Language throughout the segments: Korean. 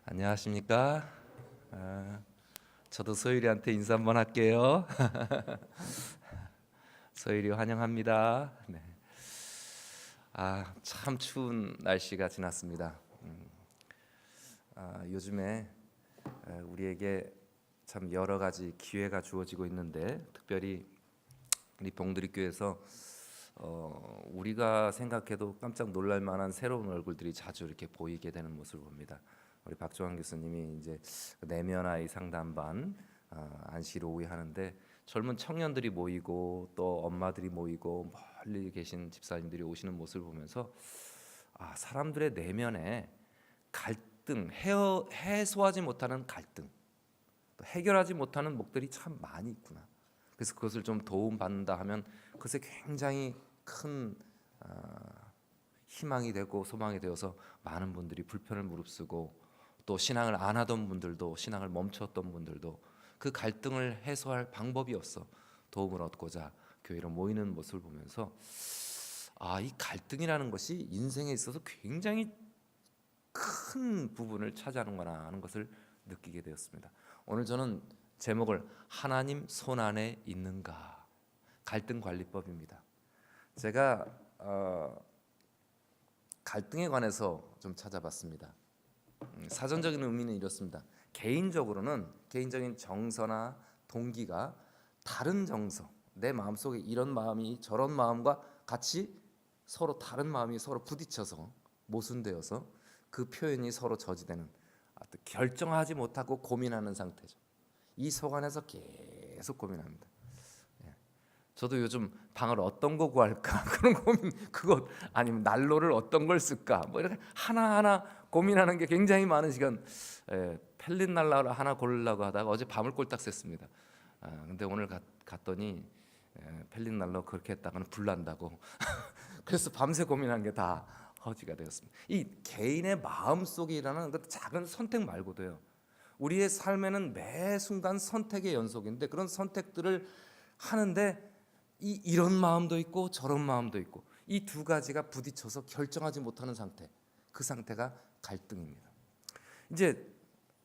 안녕하십니까? 저도 소율이한테 인사 한번 할게요. 소율이 환영합니다. 네. 참 추운 날씨가 지났습니다. 요즘에 우리에게 참 여러 가지 기회가 주어지고 있는데, 특별히 우리 봉두리교회에서 우리가 생각해도 깜짝 놀랄 만한 새로운 얼굴들이 자주 이렇게 보이게 되는 모습을 봅니다. 우리 박종환 교수님이 이제 내면 아이 상담반 안시로 오후에 하는데, 젊은 청년들이 모이고 또 엄마들이 모이고 멀리 계신 집사님들이 오시는 모습을 보면서 사람들의 내면에 갈등, 해소하지 못하는 갈등, 또 해결하지 못하는 목들이 참 많이 있구나. 그래서 그것을 좀 도움받는다 하면 그것에 굉장히 큰 희망이 되고 소망이 되어서 많은 분들이 불편을 무릅쓰고, 또 신앙을 안 하던 분들도, 신앙을 멈췄던 분들도 그 갈등을 해소할 방법이 없어 도움을 얻고자 교회로 모이는 모습을 보면서 이 갈등이라는 것이 인생에 있어서 굉장히 큰 부분을 차지하는구나 하는 것을 느끼게 되었습니다. 오늘 저는 제목을 하나님 손 안에 있는가, 갈등 관리법입니다. 제가 갈등에 관해서 좀 찾아봤습니다. 사전적인 의미는 이렇습니다. 개인적인 정서나 동기가 다른 정서, 내 마음속에 이런 마음이 저런 마음과 같이 서로 다른 마음이 서로 부딪혀서 모순되어서 그 표현이 서로 저지되는, 결정하지 못하고 고민하는 상태죠. 이 속 안에서 계속 고민합니다. 저도 요즘 방을 어떤 거 구할까 그런 고민, 그것 아니면 난로를 어떤 걸 쓸까, 뭐 이렇게 하나하나 고민하는 게 굉장히 많은 시간. 펠린 난로를 하나 고르려고 하다가 어제 밤을 꼴딱 샜습니다. 근데 오늘 갔더니 펠린 난로 그렇게 했다가는 불난다고. 그래서 밤새 고민한 게 다 허지가 되었습니다. 이 개인의 마음 속에 일어나는 그 작은 선택 말고도요, 우리의 삶에는 매 순간 선택의 연속인데, 그런 선택들을 하는데 이런 마음도 있고 저런 마음도 있고, 이 두 가지가 부딪혀서 결정하지 못하는 상태, 그 상태가 갈등입니다. 이제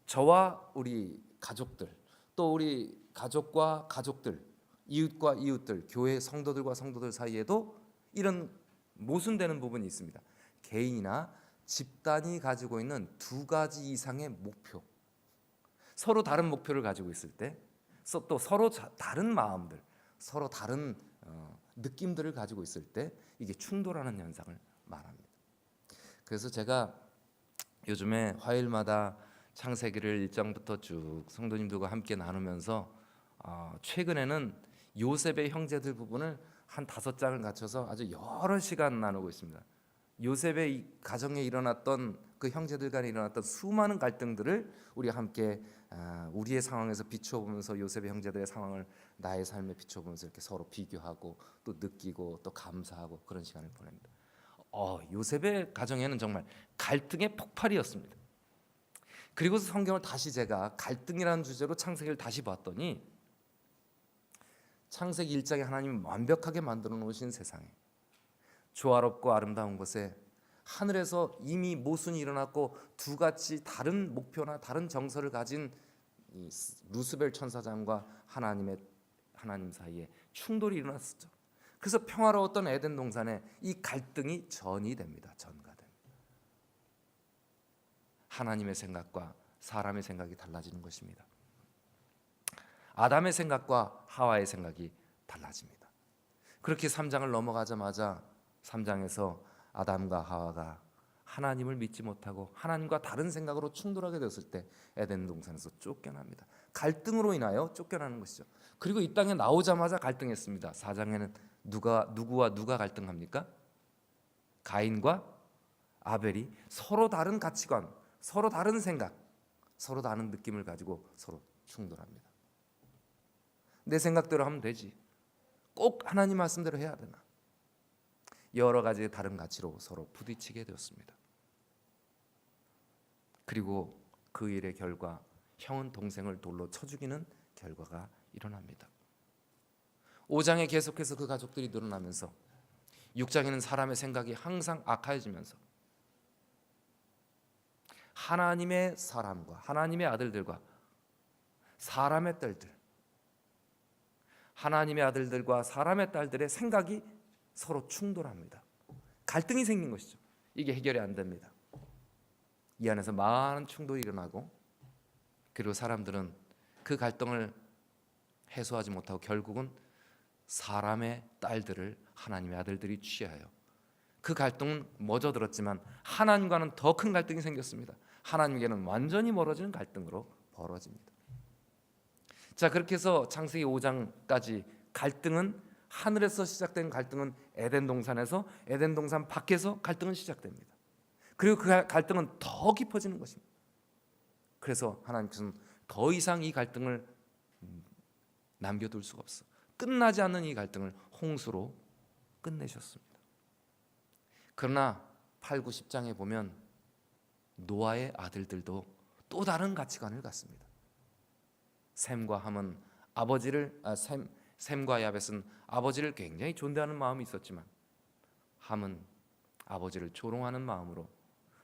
저와 우리 가족들, 또 우리 가족과 가족들, 이웃과 이웃들, 교회 성도들과 성도들 사이에도 이런 모순되는 부분이 있습니다. 개인이나 집단이 가지고 있는 두 가지 이상의 목표, 서로 다른 목표를 가지고 있을 때, 또 서로 다른 마음들, 서로 다른 느낌들을 가지고 있을 때 이게 충돌하는 현상을 말합니다. 그래서 제가 요즘에 화요일마다 창세기를 1장부터 쭉 성도님들과 함께 나누면서 최근에는 요셉의 형제들 부분을 한 5장을 갖춰서 아주 여러 시간 나누고 있습니다. 요셉의 이 가정에 일어났던, 그 형제들 간에 일어났던 수많은 갈등들을 우리가 함께 우리의 상황에서 비춰보면서 요셉의 형제들의 상황을 나의 삶에 비춰보면서 이렇게 서로 비교하고 또 느끼고 또 감사하고 그런 시간을 보냅니다. 요셉의 가정에는 정말 갈등의 폭발이었습니다. 그리고 성경을 다시 제가 갈등이라는 주제로 창세기를 다시 봤더니, 창세기 1장에 하나님이 완벽하게 만들어 놓으신 세상에, 조화롭고 아름다운 곳에 하늘에서 이미 모순이 일어났고 두 가지 다른 목표나 다른 정서를 가진 이 루스벨 천사장과 하나님 사이에 충돌이 일어났었죠. 그래서 평화로웠던 에덴 동산에 이 갈등이 전이 됩니다. 전가 됩니다. 하나님의 생각과 사람의 생각이 달라지는 것입니다. 아담의 생각과 하와의 생각이 달라집니다. 그렇게 3장을 넘어가자마자 3장에서 아담과 하와가 하나님을 믿지 못하고 하나님과 다른 생각으로 충돌하게 되었을 때 에덴 동산에서 쫓겨납니다. 갈등으로 인하여 쫓겨나는 것이죠. 그리고 이 땅에 나오자마자 갈등했습니다. 4장에는 누구와 누가 갈등합니까? 가인과 아벨이 서로 다른 가치관, 서로 다른 생각, 서로 다른 느낌을 가지고 서로 충돌합니다. 내 생각대로 하면 되지, 꼭 하나님 말씀대로 해야 되나? 여러 가지 다른 가치로 서로 부딪히게 되었습니다. 그리고 그 일의 결과, 형은 동생을 돌로 쳐 죽이는 결과가 일어납니다. 5장에 계속해서 그 가족들이 늘어나면서 6장에는 사람의 생각이 항상 악해지면서 하나님의 사람과 하나님의 아들들과 사람의 딸들, 하나님의 아들들과 사람의 딸들의 생각이 서로 충돌합니다. 갈등이 생긴 것이죠. 이게 해결이 안 됩니다. 이 안에서 많은 충돌이 일어나고, 그리고 사람들은 그 갈등을 해소하지 못하고 결국은 사람의 딸들을 하나님의 아들들이 취하여, 그 갈등은 멎어들었지만 하나님과는 더 큰 갈등이 생겼습니다. 하나님께는 완전히 멀어지는 갈등으로 벌어집니다. 자, 그렇게 해서 창세기 5장까지 갈등은, 하늘에서 시작된 갈등은 에덴 동산에서, 에덴 동산 밖에서 갈등은 시작됩니다. 그리고 그 갈등은 더 깊어지는 것입니다. 그래서 하나님께서는 더 이상 이 갈등을 남겨둘 수가 없어. 끝나지 않는 이 갈등을 홍수로 끝내셨습니다. 그러나 8, 9, 10장에 보면 노아의 아들들도 또 다른 가치관을 갖습니다. 셈과 함은 셈과 야벳은 아버지를 굉장히 존대하는 마음이 있었지만, 함은 아버지를 조롱하는 마음으로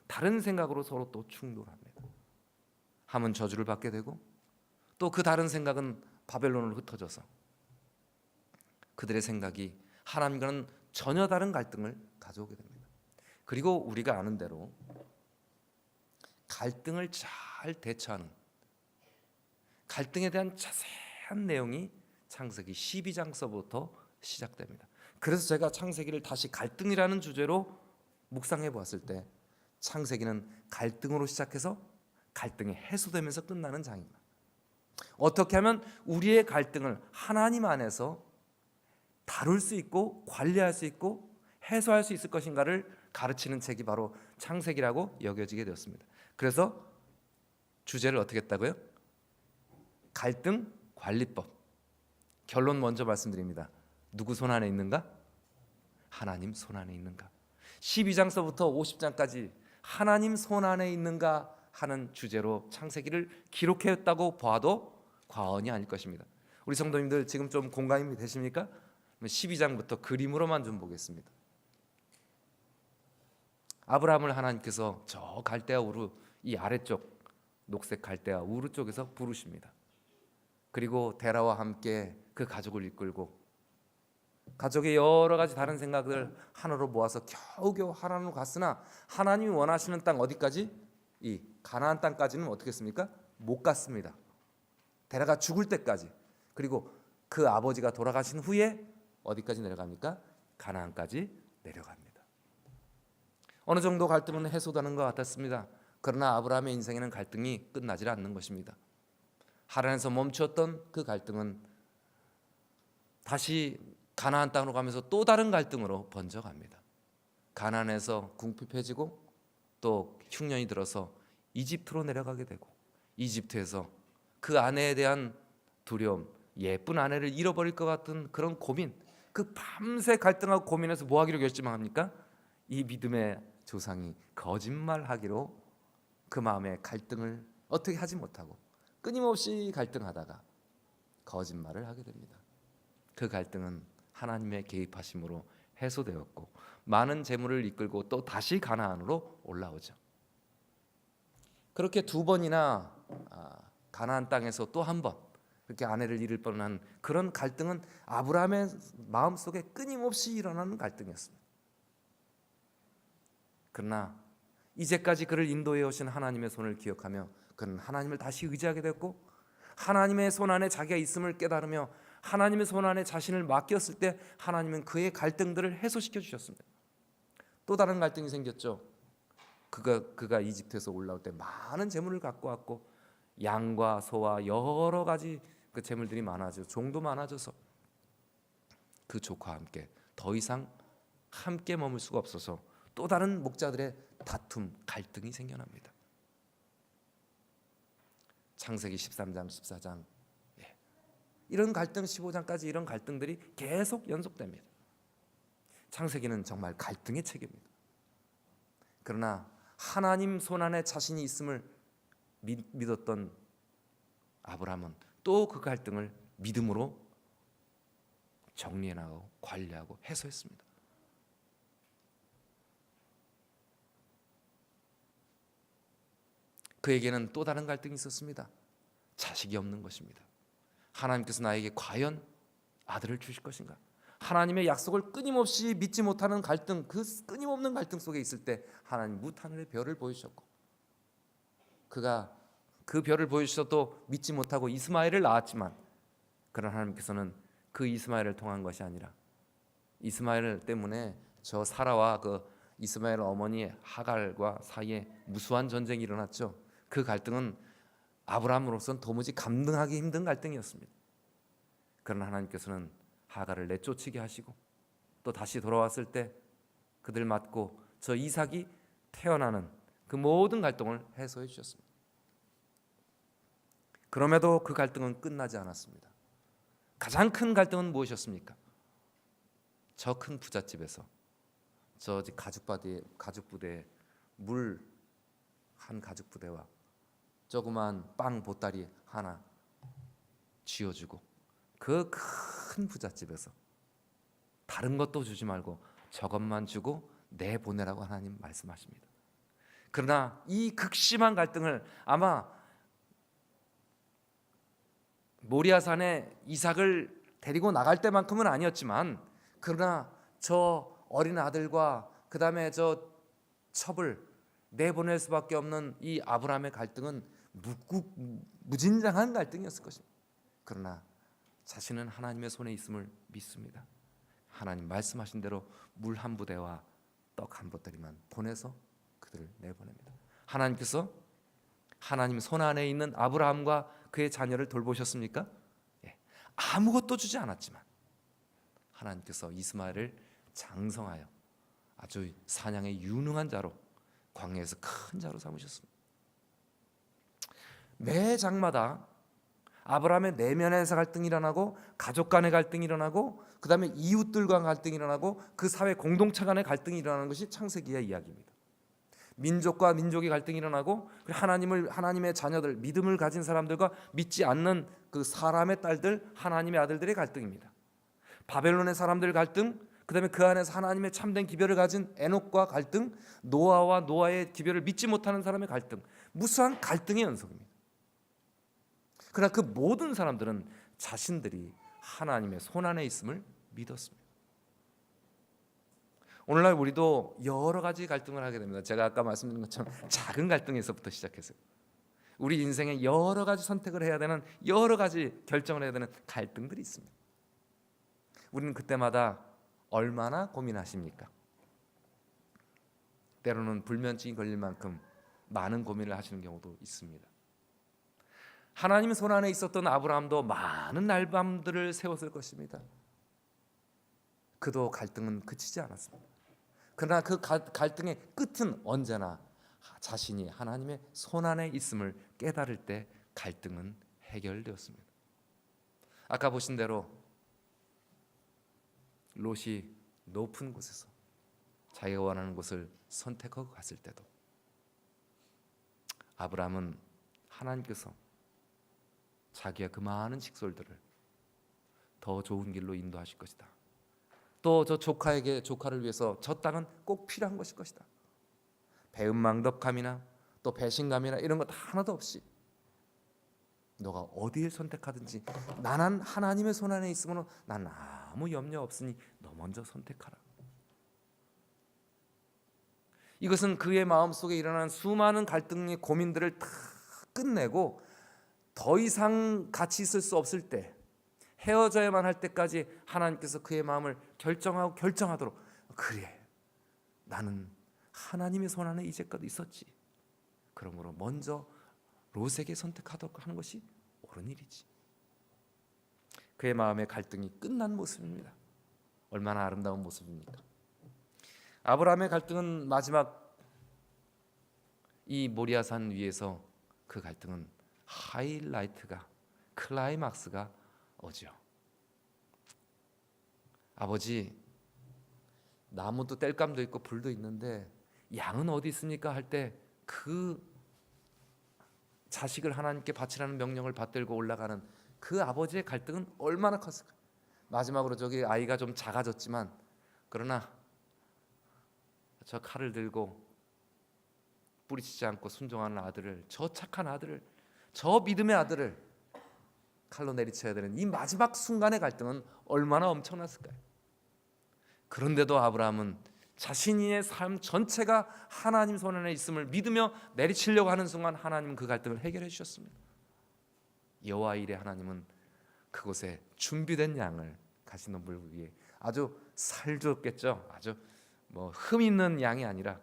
다른 생각으로 서로 또 충돌합니다. 함은 저주를 받게 되고, 또 그 다른 생각은 바벨론으로 흩어져서 그들의 생각이 하나님과는 전혀 다른 갈등을 가져오게 됩니다. 그리고 우리가 아는 대로 갈등을 잘 대처하는, 갈등에 대한 자세한 내용이 창세기 12장서부터 시작됩니다. 그래서 제가 창세기를 다시 갈등이라는 주제로 묵상해 보았을 때, 창세기는 갈등으로 시작해서 갈등이 해소되면서 끝나는 장입니다. 어떻게 하면 우리의 갈등을 하나님 안에서 다룰 수 있고 관리할 수 있고 해소할 수 있을 것인가를 가르치는 책이 바로 창세기라고 여겨지게 되었습니다. 그래서 주제를 어떻게 했다고요? 갈등 관리법. 결론 먼저 말씀드립니다. 누구 손 안에 있는가? 하나님 손 안에 있는가? 12장서부터 50장까지 하나님 손 안에 있는가 하는 주제로 창세기를 기록했다고 봐도 과언이 아닐 것입니다. 우리 성도님들 지금 좀 공감이 되십니까? 12장부터 그림으로만 좀 보겠습니다. 아브라함을 하나님께서 저 갈대아 우르, 이 아래쪽 녹색 갈대아 우르 쪽에서 부르십니다. 그리고 데라와 함께 그 가족을 이끌고, 가족의 여러 가지 다른 생각을 하나로 모아서 겨우겨우 하나님으로 갔으나, 하나님이 원하시는 땅 어디까지? 이 가나안 땅까지는 어떻게 했습니까? 못 갔습니다. 데라가 죽을 때까지. 그리고 그 아버지가 돌아가신 후에 어디까지 내려갑니까? 가나안까지 내려갑니다. 어느 정도 갈등은 해소되는 것 같았습니다. 그러나 아브라함의 인생에는 갈등이 끝나지 않는 것입니다. 하란에서 멈추었던 그 갈등은 다시 가나안 땅으로 가면서 또 다른 갈등으로 번져갑니다. 가나안에서 궁핍해지고, 또 흉년이 들어서 이집트로 내려가게 되고, 이집트에서 그 아내에 대한 두려움, 예쁜 아내를 잃어버릴 것 같은 그런 고민, 그 밤새 갈등하고 고민해서 뭐 하기로 결심합니까? 이 믿음의 조상이 거짓말하기로 그 마음의 갈등을 어떻게 하지 못하고 끊임없이 갈등하다가 거짓말을 하게 됩니다. 그 갈등은 하나님의 개입하심으로 해소되었고, 많은 재물을 이끌고 또 다시 가나안으로 올라오죠. 그렇게 두 번이나 가나안 땅에서 또 한 번 그렇게 아내를 잃을 뻔한 그런 갈등은 아브라함의 마음속에 끊임없이 일어나는 갈등이었습니다. 그러나 이제까지 그를 인도해 오신 하나님의 손을 기억하며 그는 하나님을 다시 의지하게 됐고, 하나님의 손 안에 자기가 있음을 깨달으며 하나님의 손 안에 자신을 맡겼을 때 하나님은 그의 갈등들을 해소시켜 주셨습니다. 또 다른 갈등이 생겼죠. 그가 이집트에서 올라올 때 많은 재물을 갖고 왔고, 양과 소와 여러 가지 그 재물들이 많아져, 종도 많아져서 그 조카와 함께 더 이상 함께 머물 수가 없어서 또 다른 목자들의 다툼, 갈등이 생겨납니다. 창세기 13장, 14장, 이런 갈등, 15장까지 이런 갈등들이 계속 연속됩니다. 창세기는 정말 갈등의 책입니다. 그러나 하나님 손안에 자신이 있음을 믿었던 아브라함은 또 그 갈등을 믿음으로 정리해 나가고 관리하고 해소했습니다. 그에게는 또 다른 갈등이 있었습니다. 자식이 없는 것입니다. 하나님께서 나에게 과연 아들을 주실 것인가? 하나님의 약속을 끊임없이 믿지 못하는 갈등, 그 끊임없는 갈등 속에 있을 때 하나님 무하늘의 별을 보여주셨고, 그가 그 별을 보여주셔도 믿지 못하고 이스마엘을 낳았지만, 그런 하나님께서는 그 이스마엘을 통한 것이 아니라 이스마엘 때문에 저 사라와 그 이스마엘 어머니 하갈과 사이에 무수한 전쟁이 일어났죠. 그 갈등은 아브라함으로서는 도무지 감당하기 힘든 갈등이었습니다. 그러나 하나님께서는 하갈을 내쫓게 하시고 또 다시 돌아왔을 때 그들 맞고 저 이삭이 태어나는 그 모든 갈등을 해소해 주셨습니다. 그럼에도 그 갈등은 끝나지 않았습니다. 가장 큰 갈등은 무엇이었습니까? 저 큰 부잣집에서 저 가죽부대에 물 한 가죽부대와 조그만 빵 보따리 하나 쥐어주고, 그 큰 부잣집에서 다른 것도 주지 말고 저것만 주고 내보내라고 하나님 말씀하십니다. 그러나 이 극심한 갈등을 아마 모리아산에 이삭을 데리고 나갈 때만큼은 아니었지만, 그러나 저 어린 아들과 그 다음에 저 첩을 내보낼 수밖에 없는 이 아브라함의 갈등은 무진장한 갈등이었을 것입니다. 그러나 자신은 하나님의 손에 있음을 믿습니다. 하나님 말씀하신 대로 물 한 부대와 떡 한 보따리만 보내서 그들을 내보냅니다. 하나님께서 하나님 손 안에 있는 아브라함과 그의 자녀를 돌보셨습니까? 예. 아무것도 주지 않았지만 하나님께서 이스마엘을 장성하여 아주 사냥에 유능한 자로, 광야에서 큰 자로 삼으셨습니다. 매 장마다 아브라함의 내면에서 갈등이 일어나고, 가족 간의 갈등이 일어나고, 그 다음에 이웃들과 갈등이 일어나고, 그 사회 공동체 간의 갈등이 일어나는 것이 창세기의 이야기입니다. 민족과 민족의 갈등이 일어나고, 하나님의 자녀들, 믿음을 가진 사람들과 믿지 않는 그 사람의 딸들, 하나님의 아들들의 갈등입니다. 바벨론의 사람들 갈등, 그 다음에 그 안에서 하나님의 참된 기별을 가진 에녹과 갈등, 노아와 노아의 기별을 믿지 못하는 사람의 갈등, 무수한 갈등의 연속입니다. 그러나 그 모든 사람들은 자신들이 하나님의 손안에 있음을 믿었습니다. 오늘날 우리도 여러 가지 갈등을 하게 됩니다. 제가 아까 말씀드린 것처럼 작은 갈등에서부터 시작했어요. 우리 인생에 여러 가지 선택을 해야 되는, 여러 가지 결정을 해야 되는 갈등들이 있습니다. 우리는 그때마다 얼마나 고민하십니까? 때로는 불면증이 걸릴 만큼 많은 고민을 하시는 경우도 있습니다. 하나님 손 안에 있었던 아브라함도 많은 날밤들을 세웠을 것입니다. 그도 갈등은 그치지 않았습니다. 그러나 그 갈등의 끝은 언제나 자신이 하나님의 손 안에 있음을 깨달을 때 갈등은 해결되었습니다. 아까 보신 대로 롯이 높은 곳에서 자기가 원하는 곳을 선택하고 갔을 때도 아브라함은 하나님께서 자기의 그 많은 직솔들을 더 좋은 길로 인도하실 것이다. 또 저 조카를 위해서 저 땅은 꼭 필요한 것일 것이다. 배은망덕함이나 또 배신감이나 이런 것 하나도 없이 너가 어디를 선택하든지 나는 하나님의 손 안에 있으면 난 아무 염려 없으니 너 먼저 선택하라. 이것은 그의 마음속에 일어난 수많은 갈등의 고민들을 다 끝내고 더 이상 같이 있을 수 없을 때, 헤어져야만 할 때까지 하나님께서 그의 마음을 결정하도록, 그래 나는 하나님의 손 안에 이제껏 있었지, 그러므로 먼저 롯에게 선택하도록 하는 것이 옳은 일이지. 그의 마음의 갈등이 끝난 모습입니다. 얼마나 아름다운 모습입니까? 아브라함의 갈등은 마지막 이 모리아산 위에서 그 갈등은 하이라이트가, 클라이막스가 오죠. 아버지, 나무도 땔감도 있고 불도 있는데 양은 어디 있습니까? 할 때 그 자식을 하나님께 바치라는 명령을 받들고 올라가는 그 아버지의 갈등은 얼마나 컸을까? 마지막으로 저기 아이가 좀 작아졌지만, 그러나 저 칼을 들고 뿌리치지 않고 순종하는 아들을, 저 착한 아들을, 저 믿음의 아들을 칼로 내리쳐야 되는 이 마지막 순간의 갈등은 얼마나 엄청났을까요? 그런데도 아브라함은 자신의 삶 전체가 하나님 손 안에 있음을 믿으며 내리치려고 하는 순간 하나님은 그 갈등을 해결해 주셨습니다. 여호와 일에 하나님은 그곳에 준비된 양을 가시덤불 위에 아주 살좋겠죠. 아주 흠 있는 양이 아니라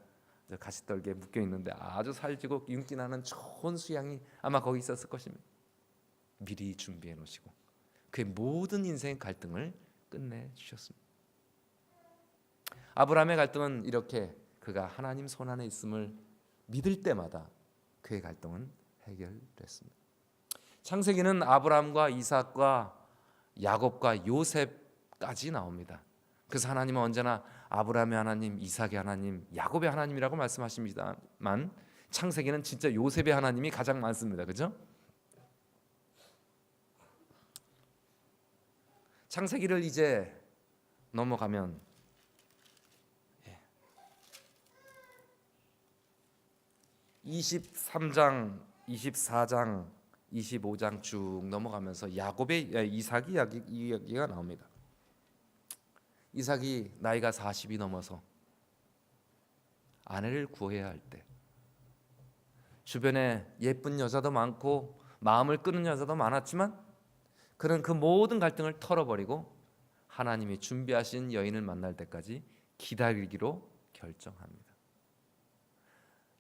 가시떨기에 묶여 있는데 아주 살지고 윤기 나는 좋은 수양이 아마 거기 있었을 것입니다. 미리 준비해 놓으시고 그의 모든 인생의 갈등을 끝내 주셨습니다. 아브라함의 갈등은 이렇게 그가 하나님 손 안에 있음을 믿을 때마다 그의 갈등은 해결됐습니다. 창세기는 아브라함과 이삭과 야곱과 요셉까지 나옵니다. 그래서 하나님은 언제나 아브라함의 하나님, 이삭의 하나님, 야곱의 하나님이라고 말씀하십니다만 창세기는 진짜 요셉의 하나님이 가장 많습니다. 그죠? 창세기를 이제 넘어가면 23장, 24장, 25장 쭉 넘어가면서 이삭의 이야기가 나옵니다. 이삭이 나이가 40이 넘어서 아내를 구해야 할 때 주변에 예쁜 여자도 많고 마음을 끄는 여자도 많았지만 그는 그 모든 갈등을 털어버리고 하나님이 준비하신 여인을 만날 때까지 기다리기로 결정합니다.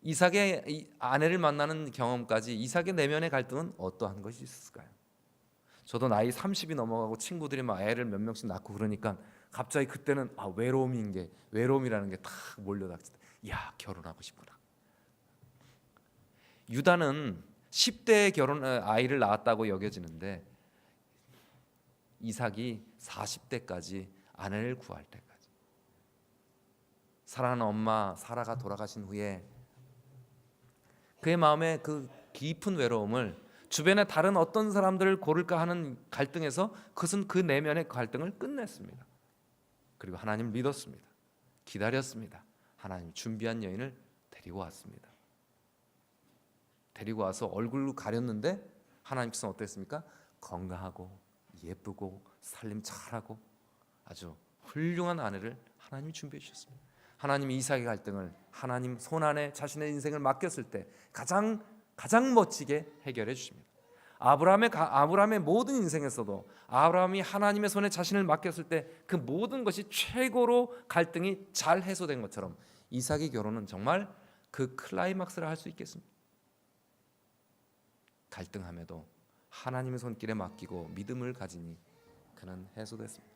이삭의 아내를 만나는 경험까지 이삭의 내면의 갈등은 어떠한 것이 있을까요? 저도 나이 30이 넘어가고 친구들이 막 애를 몇 명씩 낳고 그러니까 갑자기 그때는 외로움이라는 게 탁 몰려닥칠 때, 야 결혼하고 싶구나. 유다는 10대에 아이를 낳았다고 여겨지는데 이삭이 40대까지 아내를 구할 때까지 사랑하는 엄마 사라가 돌아가신 후에 그의 마음에 그 깊은 외로움을 주변에 다른 어떤 사람들을 고를까 하는 갈등에서 그것은 그 내면의 갈등을 끝냈습니다. 그리고 하나님을 믿었습니다. 기다렸습니다. 하나님 준비한 여인을 데리고 왔습니다. 데리고 와서 얼굴로 가렸는데 하나님께서는 어땠습니까? 건강하고 예쁘고 살림 잘하고 아주 훌륭한 아내를 하나님이 준비해 주셨습니다. 하나님이 이삭의 갈등을 하나님 손 안에 자신의 인생을 맡겼을 때 가장 멋지게 해결해 주십니다. 아브라함의 모든 인생에서도 아브라함이 하나님의 손에 자신을 맡겼을 때 그 모든 것이 최고로 갈등이 잘 해소된 것처럼 이삭의 결혼은 정말 그 클라이막스를 할 수 있겠습니다. 갈등함에도 하나님의 손길에 맡기고 믿음을 가지니 그는 해소됐습니다.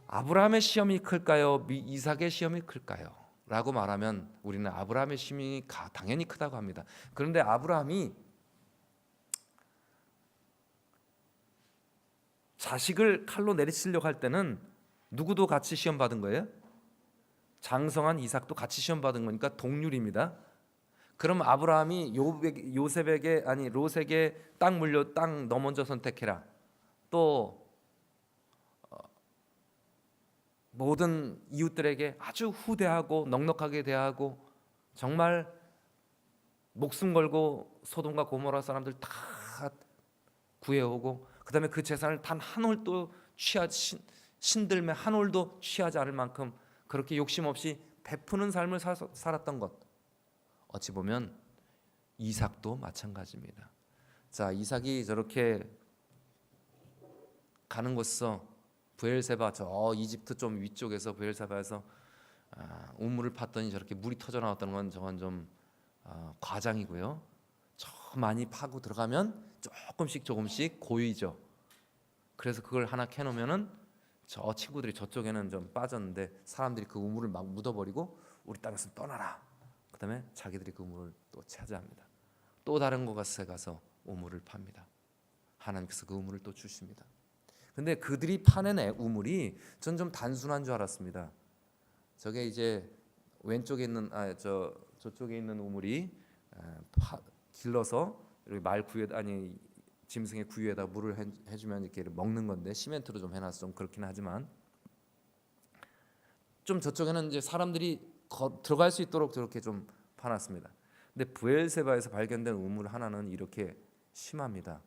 아브라함의 시험이 클까요? 이삭의 시험이 클까요? 라고 말하면 우리는 아브라함의 시험이 당연히 크다고 합니다. 그런데 아브라함이 자식을 칼로 내리치려고 할 때는 누구도 같이 시험 받은 거예요? 장성한 이삭도 같이 시험 받은 거니까 동률입니다. 그럼 아브라함이 롯에게 땅 너 먼저 선택해라. 또 모든 이웃들에게 아주 후대하고 넉넉하게 대하고 정말 목숨 걸고 소돔과 고모라 사람들 다 구해오고 그다음에 그 재산을 단 한 홀도 신들매 한 홀도 취하지 않을 만큼 그렇게 욕심 없이 베푸는 삶을 살았던 것, 어찌 보면 이삭도 마찬가지입니다. 자, 이삭이 저렇게 가는 곳에서 브엘세바 저 이집트 좀 위쪽에서 브엘세바에서 우물을 팠더니 저렇게 물이 터져 나왔다는 건 저건 좀 과장이고요. 저 많이 파고 들어가면 조금씩 고이죠. 그래서 그걸 하나 캐놓으면은 저 친구들이 저쪽에는 좀 빠졌는데 사람들이 그 우물을 막 묻어버리고 우리 땅에서 떠나라. 그다음에 자기들이 그 우물을 또 차지합니다. 또 다른 곳에 가서 우물을 팝니다. 하나님께서 그 우물을 또 주십니다. 근데 그들이 파낸 우물이 전 좀 단순한 줄 알았습니다. 저게 이제 왼쪽에 있는 저쪽에 있는 우물이 길러서 이렇게 짐승의 구유에다 물을 해주면 이렇게 먹는 건데 시멘트로 좀 해놔서 좀 그렇긴 하지만 좀 저쪽에는 이제 사람들이 들어갈 수 있도록 저렇게 좀 파놨습니다. 근데 브엘세바에서 발견된 우물 하나는 이렇게 심합니다.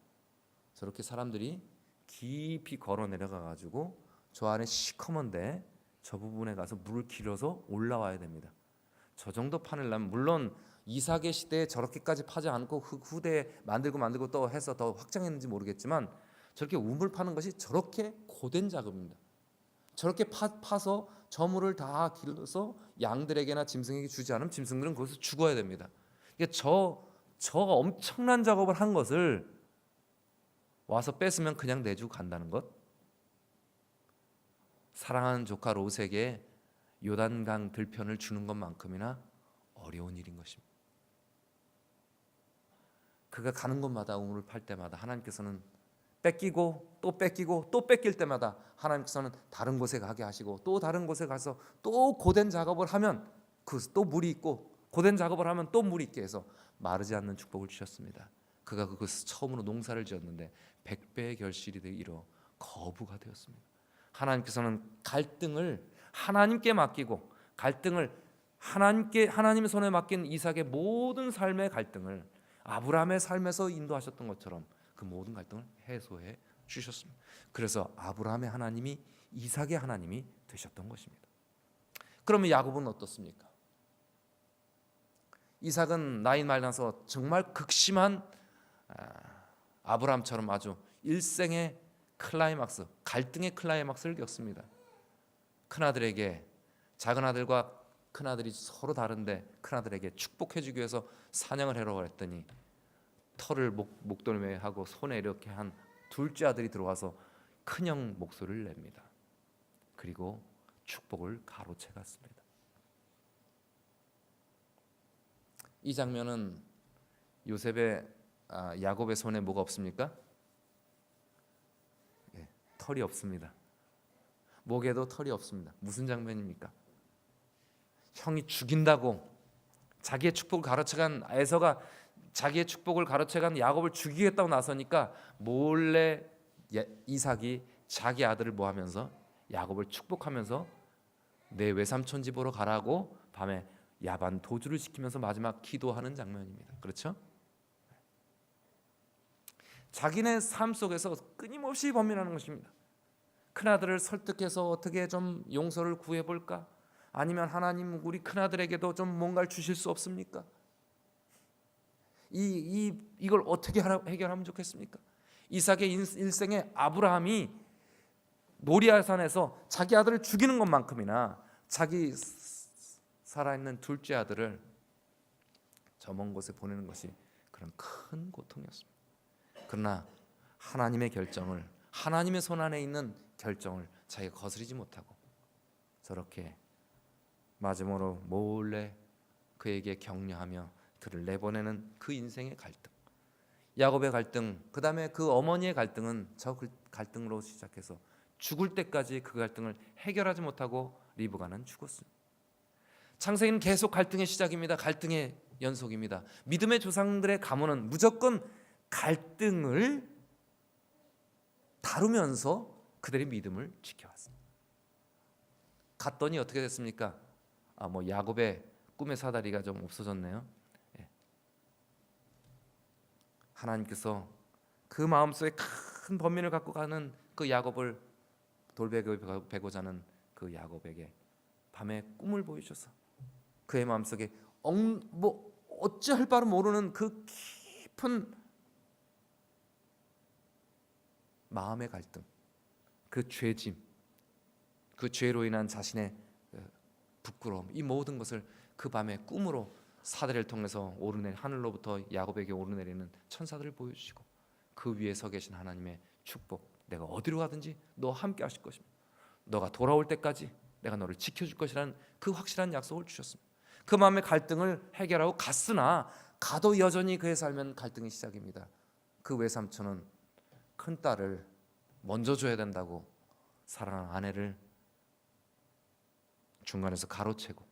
저렇게 사람들이 깊이 걸어 내려가 가지고 저 안에 시커먼데 저 부분에 가서 물을 길어서 올라와야 됩니다. 저 정도 파내려면 물론 이삭의 시대에 저렇게까지 파지 않고 후대에 만들고 또 해서 더 확장했는지 모르겠지만 저렇게 우물 파는 것이 저렇게 고된 작업입니다. 저렇게 파서 저 물을 다 길러서 양들에게나 짐승에게 주지 않으면 짐승들은 거기서 죽어야 됩니다. 그러니까 저 엄청난 작업을 한 것을 와서 뺏으면 그냥 내주고 간다는 것, 사랑하는 조카 롯에게 요단강 들편을 주는 것만큼이나 어려운 일인 것입니다. 그가 가는 곳마다 우물을 팔 때마다 하나님께서는 뺏기고 또 뺏기고 또 뺏길 때마다 하나님께서는 다른 곳에 가게 하시고 또 다른 곳에 가서 또 고된 작업을 하면 또 물이 있고 고된 작업을 하면 또 물이 있게 해서 마르지 않는 축복을 주셨습니다. 그가 그것을 처음으로 농사를 지었는데 100배의 결실이 이뤄 거부가 되었습니다. 하나님께서는 갈등을 하나님께 맡기고 갈등을 하나님의 손에 맡긴 이삭의 모든 삶의 갈등을 아브라함의 삶에서 인도하셨던 것처럼 그 모든 갈등을 해소해 주셨습니다. 그래서 아브라함의 하나님이 이삭의 하나님이 되셨던 것입니다. 그러면 야곱은 어떻습니까? 이삭은 나이 많아서 정말 극심한 아브라함처럼 아주 일생의 클라이막스, 갈등의 클라이막스를 겪습니다. 큰아들에게 작은아들과 큰아들이 서로 다른데 큰아들에게 축복해주기 위해서 사냥을 하려고 했더니 털을 목덜미에 하고 손에 이렇게 한 둘째 아들이 들어와서 큰형 목소리를 냅니다. 그리고 축복을 가로채 갔습니다. 이 장면은 야곱의 손에 뭐가 없습니까? 털이 없습니다. 목에도 털이 없습니다. 무슨 장면입니까? 형이 죽인다고 자기의 축복을 가로채간 에서가 자기의 축복을 가로채간 야곱을 죽이겠다고 나서니까 몰래 이삭이 자기 아들을 모하면서 야곱을 축복하면서 내 외삼촌 집으로 가라고 밤에 야반 도주를 시키면서 마지막 기도하는 장면입니다. 그렇죠? 자기네 삶 속에서 끊임없이 범인하는 것입니다. 큰아들을 설득해서 어떻게 좀 용서를 구해볼까? 아니면 하나님 우리 큰아들에게도 좀 뭔가를 주실 수 없습니까? 이걸 어떻게 해결하면 좋겠습니까? 이삭의 일생에 아브라함이 모리아산에서 자기 아들을 죽이는 것만큼이나 자기 살아있는 둘째 아들을 저 먼 곳에 보내는 것이 그런 큰 고통이었습니다. 그러나 하나님의 결정을, 하나님의 손 안에 있는 결정을 자기가 거스르지 못하고 저렇게 마지막으로 몰래 그에게 격려하며 그를 내보내는 그 인생의 갈등, 야곱의 갈등, 그 다음에 그 어머니의 갈등은 저 갈등으로 시작해서 죽을 때까지 그 갈등을 해결하지 못하고 리브가는 죽었습니다. 창세기는 계속 갈등의 시작입니다. 갈등의 연속입니다. 믿음의 조상들의 가문은 무조건 갈등을 다루면서 그들의 믿음을 지켜왔습니다. 갔더니 어떻게 됐습니까? 야곱의 꿈의 사다리가 좀 없어졌네요. 하나님께서 그 마음속에 큰 번민을 갖고 가는 그 야곱을 돌베개 베고자 하는 그 야곱에게 밤에 꿈을 보여주셔서 그의 마음속에 어찌할 바를 모르는 그 깊은 마음의 갈등, 그 죄짐, 그 죄로 인한 자신의 부끄러움, 이 모든 것을 그 밤에 꿈으로 사다리를 통해서 하늘로부터 야곱에게 오르내리는 천사들을 보여주시고 그 위에 서 계신 하나님의 축복, 내가 어디로 가든지 너 함께 하실 것입니다. 너가 돌아올 때까지 내가 너를 지켜줄 것이라는 그 확실한 약속을 주셨습니다. 그 마음의 갈등을 해결하고 갔으나 가도 여전히 그의 삶은 갈등이 시작입니다. 그 외삼촌은 큰 딸을 먼저 줘야 된다고 사랑하는 아내를 중간에서 가로채고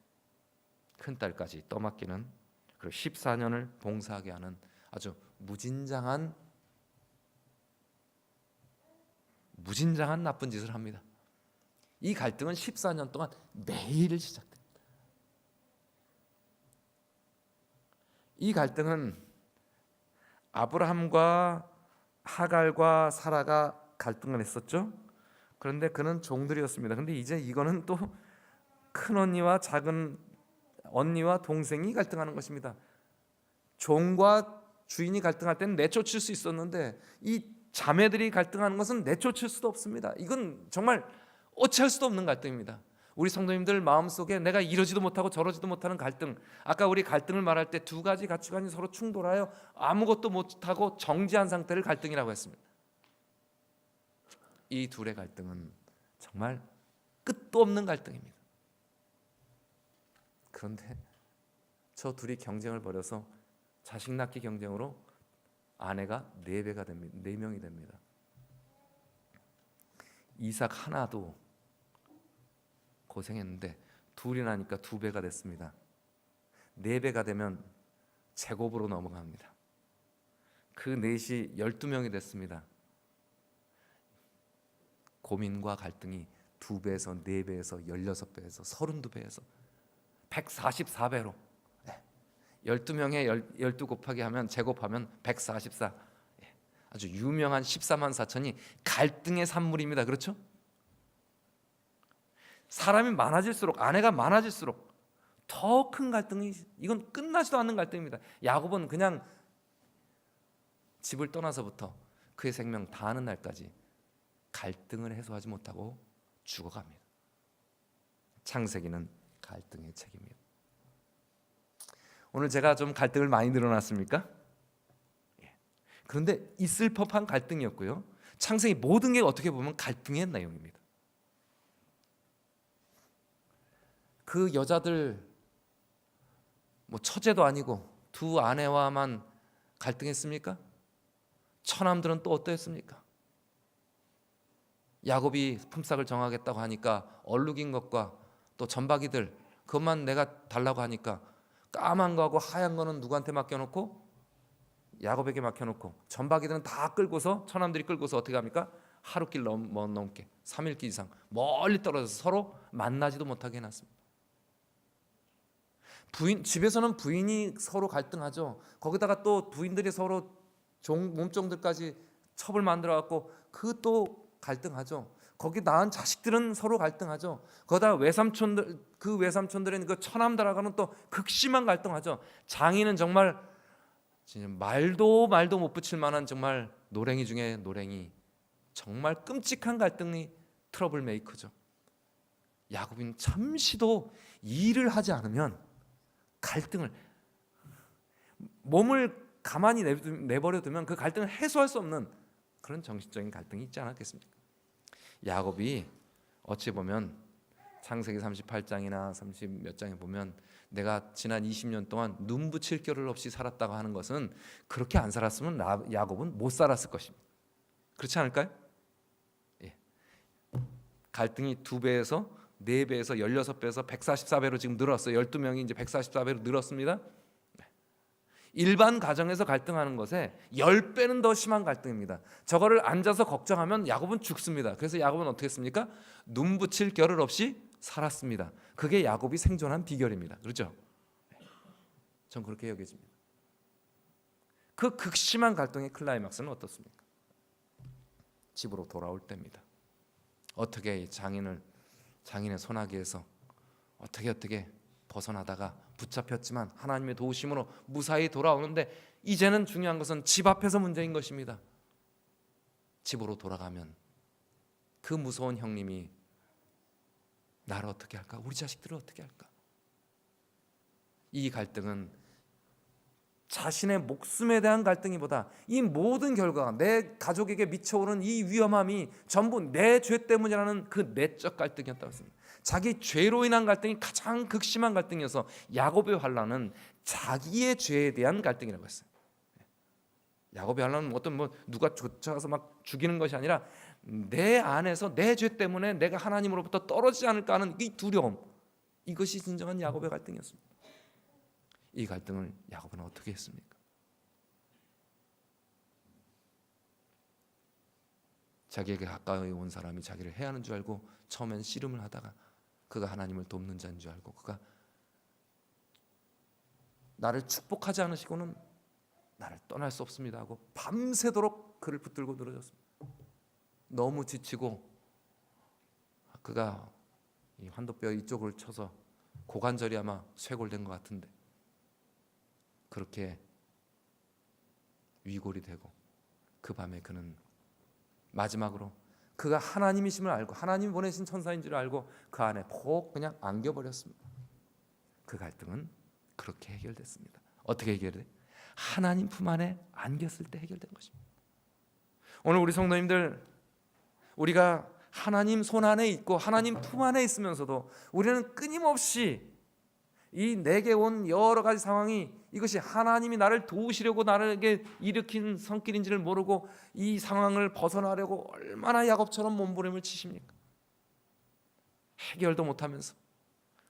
큰 딸까지 떠맡기는, 그리고 14년을 봉사하게 하는 아주 무진장한 나쁜 짓을 합니다. 이 갈등은 14년 동안 매일 시작됩니다. 이 갈등은 아브라함과 하갈과 사라가 갈등을 했었죠. 그런데 그는 종들이었습니다. 근데 이제 이거는 또 큰 언니와 작은 언니와 동생이 갈등하는 것입니다. 종과 주인이 갈등할 때는 내쫓을 수 있었는데 이 자매들이 갈등하는 것은 내쫓을 수도 없습니다. 이건 정말 어찌할 수도 없는 갈등입니다. 우리 성도님들 마음속에 내가 이러지도 못하고 저러지도 못하는 갈등, 아까 우리 갈등을 말할 때 두 가지 가치관이 서로 충돌하여 아무것도 못하고 정지한 상태를 갈등이라고 했습니다. 이 둘의 갈등은 정말 끝도 없는 갈등입니다. 그런데 저 둘이 경쟁을 벌여서 자식 낳기 경쟁으로 아내가 4배가 됩니다. 4명이 됩니다. 이삭 하나도 고생했는데 둘이 나니까 2배가 됐습니다. 4배가 되면 제곱으로 넘어갑니다. 그 넷이 12명이 됐습니다. 고민과 갈등이 2배에서 4배에서 16배에서 32배에서 144배로 12명에 12 곱하기 하면 제곱하면 144. 아주 유명한 14만 4천이 갈등의 산물입니다. 그렇죠? 사람이 많아질수록, 아내가 많아질수록 더 큰 갈등이, 이건 끝나지도 않는 갈등입니다. 야곱은 그냥 집을 떠나서부터 그의 생명 다하는 날까지 갈등을 해소하지 못하고 죽어갑니다. 창세기는 갈등의 책입니다. 오늘 제가 좀 갈등을 많이 늘어났습니까? 그런데 있을 법한 갈등이었고요. 창세기 모든 게 어떻게 보면 갈등의 내용입니다. 그 여자들 뭐 처제도 아니고 두 아내와만 갈등했습니까? 처남들은 또 어떠했습니까? 야곱이 품삯을 정하겠다고 하니까 얼룩인 것과 또 점박이들 그것만 내가 달라고 하니까 까만 거하고 하얀 거는 누구한테 맡겨놓고? 야곱에게 맡겨놓고 점박이들은 다 끌고서, 처남들이 끌고서 어떻게 합니까? 하루길 넘게 3일길 이상 멀리 떨어져서 서로 만나지도 못하게 해놨습니다. 집에서는 부인이 서로 갈등하죠. 거기다가 또 부인들이 서로 몸종들까지 첩을 만들어갖고 그 또 갈등하죠. 거기 낳은 자식들은 서로 갈등하죠. 거기다 외삼촌들, 그 외삼촌들은 그 처남들하고는 또 극심한 갈등하죠. 장인은 정말 진짜 말도 못 붙일 만한 정말 노랭이 중에 노랭이, 정말 끔찍한 갈등이 트러블 메이커죠. 야곱은 잠시도 일을 하지 않으면 갈등을, 몸을 가만히 내버려 두면 그 갈등을 해소할 수 없는 그런 정신적인 갈등이 있지 않았겠습니까? 야곱이 어찌 보면 창세기 38장이나 30 몇 장에 보면 내가 지난 20년 동안 눈 붙일 겨를 없이 살았다고 하는 것은, 그렇게 안 살았으면 야곱은 못 살았을 것입니다. 그렇지 않을까요? 예. 갈등이 2배에서 4배에서 16배에서 144배로 지금 늘었어요. 12명이 이제 144배로 늘었습니다. 일반 가정에서 갈등하는 것에 10배는 더 심한 갈등입니다. 저거를 앉아서 걱정하면 야곱은 죽습니다. 그래서 야곱은 어떻게 했습니까? 눈 붙일 겨를 없이 살았습니다. 그게 야곱이 생존한 비결입니다. 그렇죠? 전 그렇게 여겨집니다. 그 극심한 갈등의 클라이막스는 어떻습니까? 집으로 돌아올 때입니다. 어떻게 장인의 소나기에서 어떻게 벗어나다가 붙잡혔지만 하나님의 도우심으로 무사히 돌아오는데, 이제는 중요한 것은 집 앞에서 문제인 것입니다. 집으로 돌아가면 그 무서운 형님이 나를 어떻게 할까? 우리 자식들을 어떻게 할까? 이 갈등은 자신의 목숨에 대한 갈등이보다 이 모든 결과가, 내 가족에게 미쳐오는 이 위험함이 전부 내 죄 때문이라는 그 내적 갈등이었다고 했습니다. 자기 죄로 인한 갈등이 가장 극심한 갈등이어서 야곱의 환난은 자기의 죄에 대한 갈등이라고 했어요. 야곱의 환난은 어떤 누가 쫓아가서 막 죽이는 것이 아니라 내 안에서 내 죄 때문에 내가 하나님으로부터 떨어지지 않을까 하는 이 두려움, 이것이 진정한 야곱의 갈등이었습니다. 이 갈등을 야곱은 어떻게 했습니까? 자기에게 가까이 온 사람이 자기를 해하는 줄 알고 처음엔 씨름을 하다가 그가 하나님을 돕는 자인 줄 알고 그가 나를 축복하지 않으시고는 나를 떠날 수 없습니다 하고 밤새도록 그를 붙들고 늘어졌습니다. 너무 지치고 그가 이 환도뼈 이쪽을 쳐서 고관절이 아마 쇄골된 것 같은데 그렇게 위골이 되고 그 밤에 그는 마지막으로 그가 하나님이심을 알고 하나님 보내신 천사인 줄 알고 그 안에 폭 그냥 안겨버렸습니다. 그 갈등은 그렇게 해결됐습니다. 어떻게 해결돼? 하나님 품 안에 안겼을 때 해결된 것입니다. 오늘 우리 성도님들, 우리가 하나님 손 안에 있고 하나님 품 안에 있으면서도 우리는 끊임없이 이 내게 온 여러 가지 상황이 이것이 하나님이 나를 도우시려고 나에게 일으킨 손길인지를 모르고 이 상황을 벗어나려고 얼마나 야곱처럼 몸부림을 치십니까? 해결도 못하면서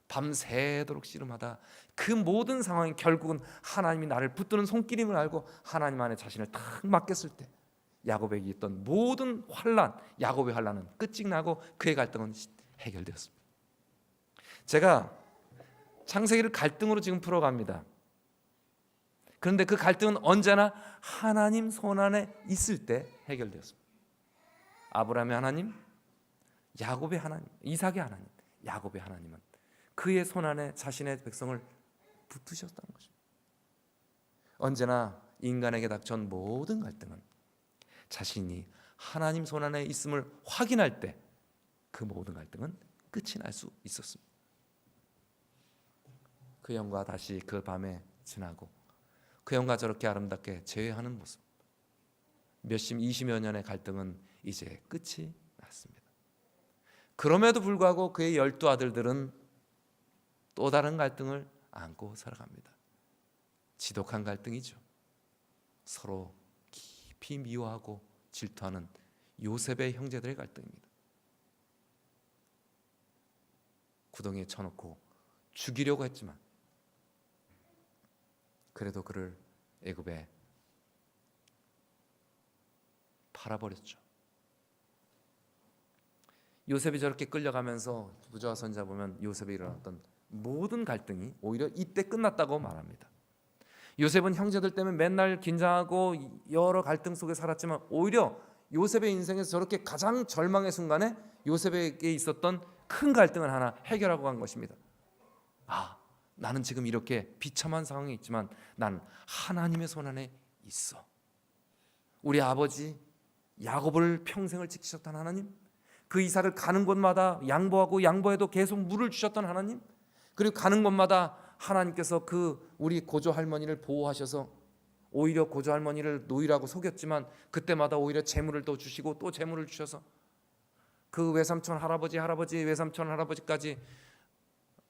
밤새도록 씨름하다 그 모든 상황이 결국은 하나님이 나를 붙드는 손길임을 알고 하나님 안에 자신을 탁 맡겼을 때 야곱에게 있던 모든 환난, 야곱의 환난은 끝이 나고 그의 갈등은 해결되었습니다. 제가 창세기를 갈등으로 지금 풀어갑니다. 그런데 그 갈등은 언제나 하나님 손 안에 있을 때 해결되었습니다. 아브라함의 하나님, 야곱의 하나님, 이삭의 하나님, 야곱의 하나님은 그의 손 안에 자신의 백성을 붙으셨다는 것입니다. 언제나 인간에게 닥쳐온 모든 갈등은 자신이 하나님 손 안에 있음을 확인할 때 그 모든 갈등은 끝이 날 수 있었습니다. 그 형과 다시 그 밤에 지나고 그 형과 저렇게 아름답게 재회하는 모습, 몇십 20여 년의 갈등은 이제 끝이 났습니다. 그럼에도 불구하고 그의 12 아들들은 또 다른 갈등을 안고 살아갑니다. 지독한 갈등이죠. 서로 깊이 미워하고 질투하는 요셉의 형제들의 갈등입니다. 구덩이에 쳐놓고 죽이려고 했지만 그래도 그를 애굽에 팔아버렸죠. 요셉이 저렇게 끌려가면서 부자와 선지자 보면 요셉이 일어났던 모든 갈등이 오히려 이때 끝났다고 말합니다. 요셉은 형제들 때문에 맨날 긴장하고 여러 갈등 속에 살았지만 오히려 요셉의 인생에서 저렇게 가장 절망의 순간에 요셉에게 있었던 큰 갈등을 하나 해결하고 간 것입니다. 나는 지금 이렇게 비참한 상황에 있지만 난 하나님의 손 안에 있어. 우리 아버지 야곱을 평생을 지키셨던 하나님, 그 이삭을 가는 곳마다 양보하고 양보해도 계속 물을 주셨던 하나님, 그리고 가는 곳마다 하나님께서 그 우리 고조 할머니를 보호하셔서 오히려 고조 할머니를 노이라고 속였지만 그때마다 오히려 재물을 또 주시고 또 재물을 주셔서 그 외삼촌 할아버지 외삼촌 할아버지까지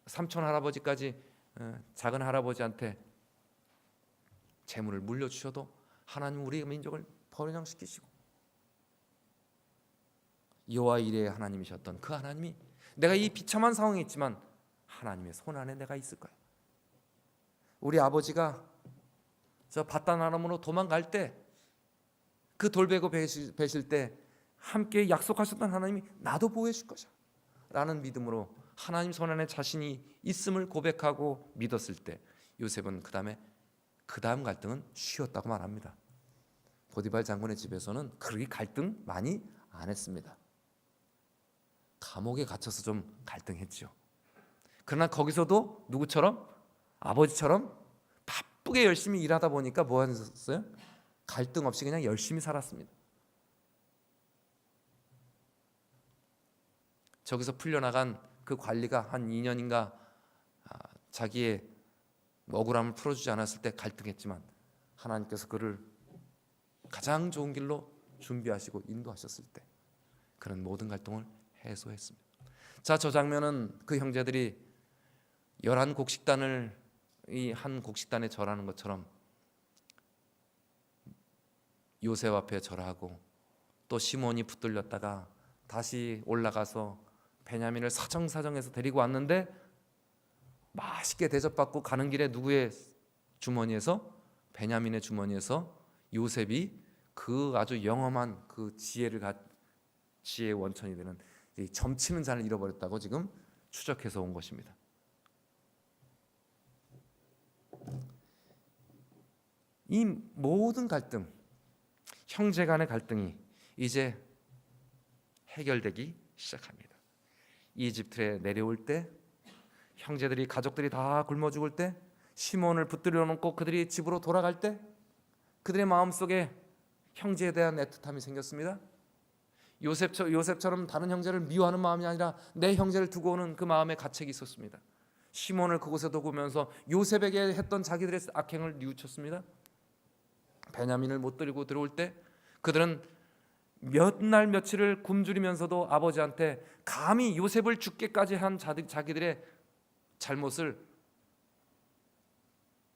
삼촌 할아버지까지 작은 할아버지한테 재물을 물려주셔도 하나님 우리 민족을 번영시키시고 여호와 이레의 하나님이셨던 그 하나님이 내가 이 비참한 상황에 있지만 하나님의 손 안에 내가 있을 거야. 우리 아버지가 저 바단 아람으로 도망갈 때 그 돌베고 베실 때 함께 약속하셨던 하나님이 나도 보호해 줄 것이야 라는 믿음으로 하나님 손 안에 자신이 있음을 고백하고 믿었을 때 요셉은 그 다음 갈등은 쉬었다고 말합니다. 보디발 장군의 집에서는 그렇게 갈등 많이 안 했습니다. 감옥에 갇혀서 좀 갈등했죠. 그러나 거기서도 누구처럼? 아버지처럼 바쁘게 열심히 일하다 보니까 뭐 하셨어요? 갈등 없이 그냥 열심히 살았습니다. 저기서 풀려나간 그 관리가 한 2년인가 자기의 억울함을 풀어주지 않았을 때 갈등했지만 하나님께서 그를 가장 좋은 길로 준비하시고 인도하셨을 때 그런 모든 갈등을 해소했습니다. 자, 저 장면은 그 형제들이 11곡식단을 이 한 곡식단에 절하는 것처럼 요셉 앞에 절하고 또 시몬이 붙들렸다가 다시 올라가서 베냐민을 사정사정해서 데리고 왔는데 맛있게 대접받고 가는 길에 누구의 주머니에서? 베냐민의 주머니에서 요셉이 그 아주 영험한 그 지혜의 원천이 되는 이 점치는 잔을 잃어버렸다고 지금 추적해서 온 것입니다. 이 모든 갈등, 형제 간의 갈등이 이제 해결되기 시작합니다. 이집트에 내려올 때, 형제들이 가족들이 다 굶어 죽을 때, 시몬을 붙들려 놓고 그들이 집으로 돌아갈 때, 그들의 마음속에 형제에 대한 애틋함이 생겼습니다. 요셉처럼 다른 형제를 미워하는 마음이 아니라 내 형제를 두고 오는 그 마음의 가책이 있었습니다. 시몬을 그곳에 두고면서 요셉에게 했던 자기들의 악행을 뉘우쳤습니다. 베냐민을 못 데리고 들어올 때 그들은 몇 날 며칠을 굶주리면서도 아버지한테 감히 요셉을 죽게까지 한 자기들의 잘못을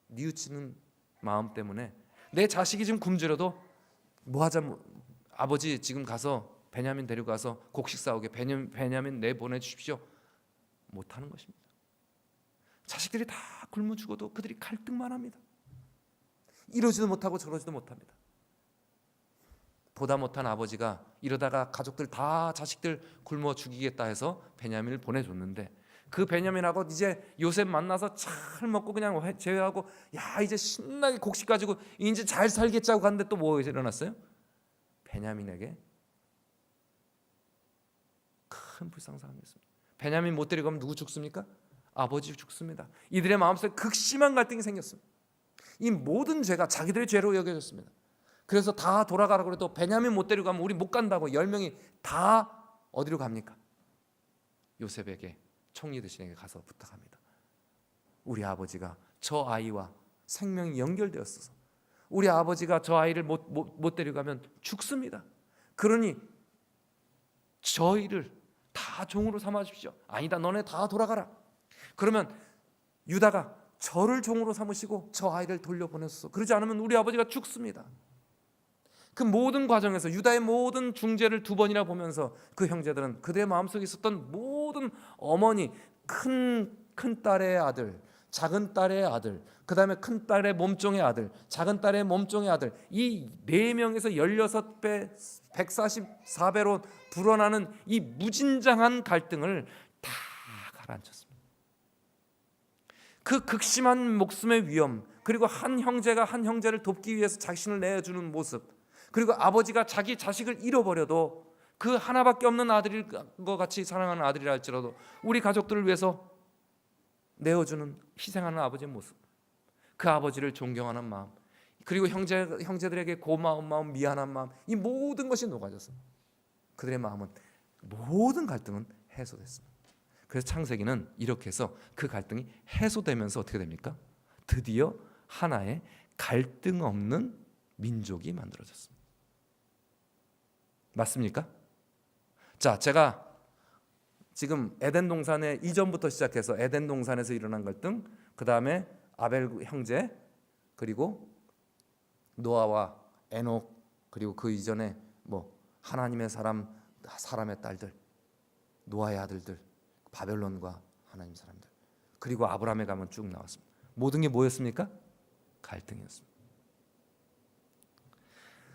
뉘우치는 마음 때문에 내 자식이 지금 굶주려도 뭐하자, 아버지 지금 가서 베냐민 데려가서 곡식 싸우게, 베냐민 내보내주십시오, 못하는 것입니다. 자식들이 다 굶어 죽어도 그들이 갈등만 합니다. 이러지도 못하고 저러지도 못합니다. 보다 못한 아버지가 이러다가 가족들 다 자식들 굶어 죽이겠다 해서 베냐민을 보내줬는데, 그 베냐민하고 이제 요셉 만나서 잘 먹고 그냥 제외하고 야 이제 신나게 곡식 가지고 이제 잘 살겠지 하고 갔는데 또 뭐 일어났어요? 베냐민에게 큰 불상사함이 있습니다. 베냐민 못 데리고 가면 누구 죽습니까? 아버지 죽습니다. 이들의 마음속에 극심한 갈등이 생겼습니다. 이 모든 죄가 자기들의 죄로 여겨졌습니다. 그래서 다 돌아가라고 그래도 베냐민 못 데리고 가면 우리 못 간다고 10명이 다 어디로 갑니까? 요셉에게, 총리 대신에게 가서 부탁합니다. 우리 아버지가 저 아이와 생명이 연결되었어서 우리 아버지가 저 아이를 못 데려가면 죽습니다. 그러니 저희를 다 종으로 삼아 주십시오. 아니다, 너네 다 돌아가라. 그러면 유다가 저를 종으로 삼으시고 저 아이를 돌려보내소서. 그러지 않으면 우리 아버지가 죽습니다. 그 모든 과정에서 유다의 모든 중재를 2번이나 보면서 그 형제들은 그들의 마음속에 있었던 모든 어머니, 큰 딸의 아들, 작은 딸의 아들, 그 다음에 큰 딸의 몸종의 아들, 작은 딸의 몸종의 아들, 이 4명에서 16배, 144배로 불어나는 이 무진장한 갈등을 다 가라앉혔습니다. 그 극심한 목숨의 위험, 그리고 한 형제가 한 형제를 돕기 위해서 자신을 내어주는 모습, 그리고 아버지가 자기 자식을 잃어버려도 그 하나밖에 없는 아들일 것 같이 사랑하는 아들이라 할지라도 우리 가족들을 위해서 내어주는, 희생하는 아버지의 모습, 그 아버지를 존경하는 마음, 그리고 형제들에게 고마운 마음, 미안한 마음, 이 모든 것이 녹아졌습니다. 그들의 마음은, 모든 갈등은 해소됐습니다. 그래서 창세기는 이렇게 해서 그 갈등이 해소되면서 어떻게 됩니까? 드디어 하나의 갈등 없는 민족이 만들어졌습니다. 맞습니까? 자, 제가 지금 에덴 동산에 이전부터 시작해서 에덴 동산에서 일어난 갈등, 그 다음에 아벨 형제, 그리고 노아와 에녹, 그리고 그 이전에 뭐 하나님의 사람의 딸들, 노아의 아들들, 바벨론과 하나님 사람들, 그리고 아브라함에 가면 쭉 나왔습니다. 모든 게 뭐였습니까? 갈등이었습니다.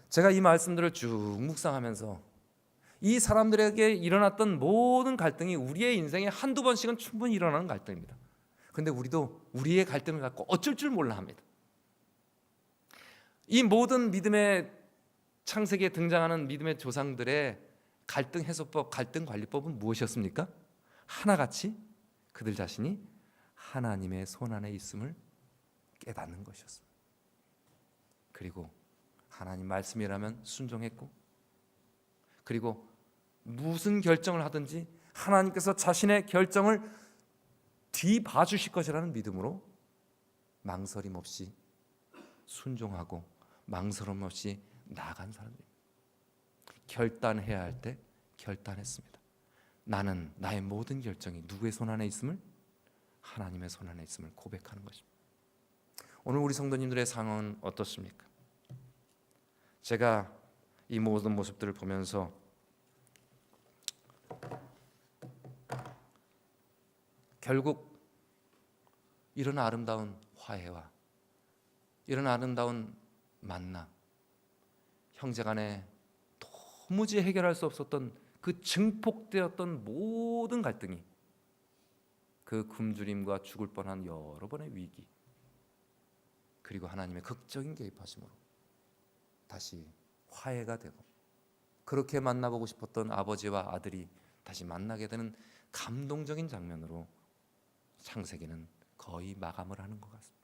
제가 이 말씀들을 쭉 묵상하면서 이 사람들에게 일어났던 모든 갈등이 우리의 인생에 한두 번씩은 충분히 일어나는 갈등입니다. 그런데 우리도 우리의 갈등을 갖고 어쩔 줄 몰라 합니다. 이 모든 믿음의 창세기에 등장하는 믿음의 조상들의 갈등 해소법, 갈등 관리법은 무엇이었습니까? 하나같이 그들 자신이 하나님의 손 안에 있음을 깨닫는 것이었습니다. 그리고 하나님 말씀이라면 순종했고, 그리고 무슨 결정을 하든지 하나님께서 자신의 결정을 뒤봐주실 것이라는 믿음으로 망설임 없이 순종하고 망설임 없이 나아간 사람입니다. 결단해야 할 때 결단했습니다. 나는 나의 모든 결정이 누구의 손 안에 있음을? 하나님의 손 안에 있음을 고백하는 것입니다. 오늘 우리 성도님들의 상황은 어떻습니까? 제가 이 모든 모습들을 보면서 결국 이런 아름다운 화해와 이런 아름다운 만남, 형제간에 도무지 해결할 수 없었던 그 증폭되었던 모든 갈등이, 그 굶주림과 죽을 뻔한 여러 번의 위기, 그리고 하나님의 극적인 개입하심으로 다시 화해가 되고, 그렇게 만나보고 싶었던 아버지와 아들이 다시 만나게 되는 감동적인 장면으로 창세기는 거의 마감을 하는 것 같습니다.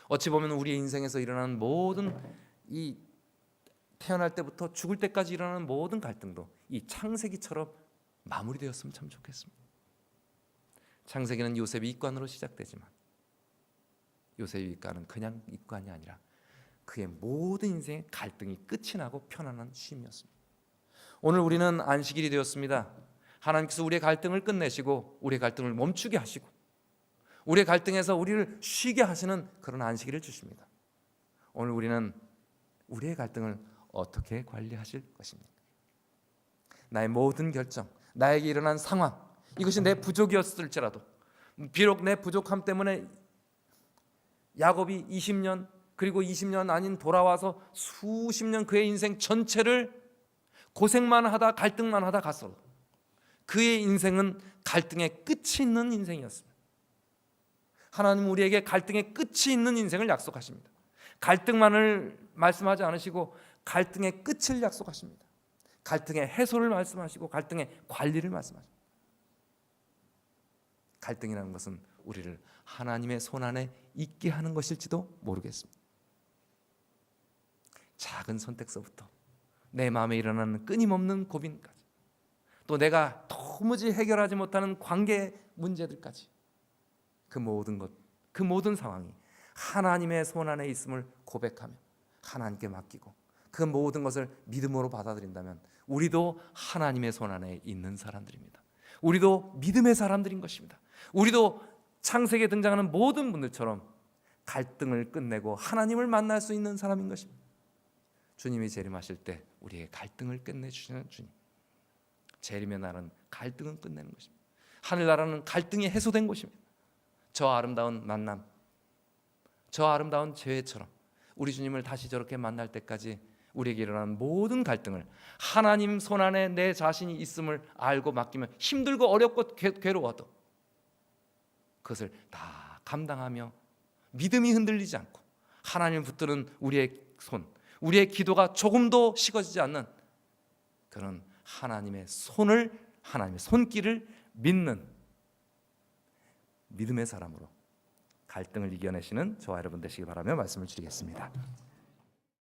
어찌 보면 우리의 인생에서 일어나는 모든, 이 태어날 때부터 죽을 때까지 일어나는 모든 갈등도 이 창세기처럼 마무리되었으면 참 좋겠습니다. 창세기는 요셉의 입관으로 시작되지만 요셉의 입관은 그냥 입관이 아니라 그의 모든 인생의 갈등이 끝이 나고 편안한 쉼이었습니다. 오늘 우리는 안식일이 되었습니다. 하나님께서 우리의 갈등을 끝내시고 우리의 갈등을 멈추게 하시고 우리의 갈등에서 우리를 쉬게 하시는 그런 안식일을 주십니다. 오늘 우리는 우리의 갈등을 어떻게 관리하실 것입니까? 나의 모든 결정, 나에게 일어난 상황, 이것이 내 부족이었을지라도, 비록 내 부족함 때문에 야곱이 20년 그리고 20년 아닌 돌아와서 수십 년 그의 인생 전체를 고생만 하다 갈등만 하다 갔어도 그의 인생은 갈등의 끝이 있는 인생이었습니다. 하나님은 우리에게 갈등의 끝이 있는 인생을 약속하십니다. 갈등만을 말씀하지 않으시고 갈등의 끝을 약속하십니다. 갈등의 해소를 말씀하시고 갈등의 관리를 말씀하십니다. 갈등이라는 것은 우리를 하나님의 손안에 있게 하는 것일지도 모르겠습니다. 작은 선택서부터 내 마음에 일어나는 끊임없는 고민까지, 또 내가 도무지 해결하지 못하는 관계 문제들까지, 그 모든 것, 그 모든 상황이 하나님의 손안에 있음을 고백하며 하나님께 맡기고 그 모든 것을 믿음으로 받아들인다면 우리도 하나님의 손안에 있는 사람들입니다. 우리도 믿음의 사람들인 것입니다. 우리도 창세기에 등장하는 모든 분들처럼 갈등을 끝내고 하나님을 만날 수 있는 사람인 것입니다. 주님이 재림하실 때 우리의 갈등을 끝내주시는 주님. 재림의 날은 갈등은 끝내는 것입니다. 하늘나라는 갈등이 해소된 곳입니다. 저 아름다운 만남, 저 아름다운 재회처럼 우리 주님을 다시 저렇게 만날 때까지 우리에게 일어나는 모든 갈등을 하나님 손안에 내 자신이 있음을 알고 맡기면 힘들고 어렵고 괴로워도 그것을 다 감당하며 믿음이 흔들리지 않고 하나님을 붙드는 우리의 손, 우리의 기도가 조금도 식어지지 않는 그런 하나님의 손을, 하나님의 손길을 믿는 믿음의 사람으로 갈등을 이겨내시는 저와 여러분 되시기 바라며 말씀을 드리겠습니다.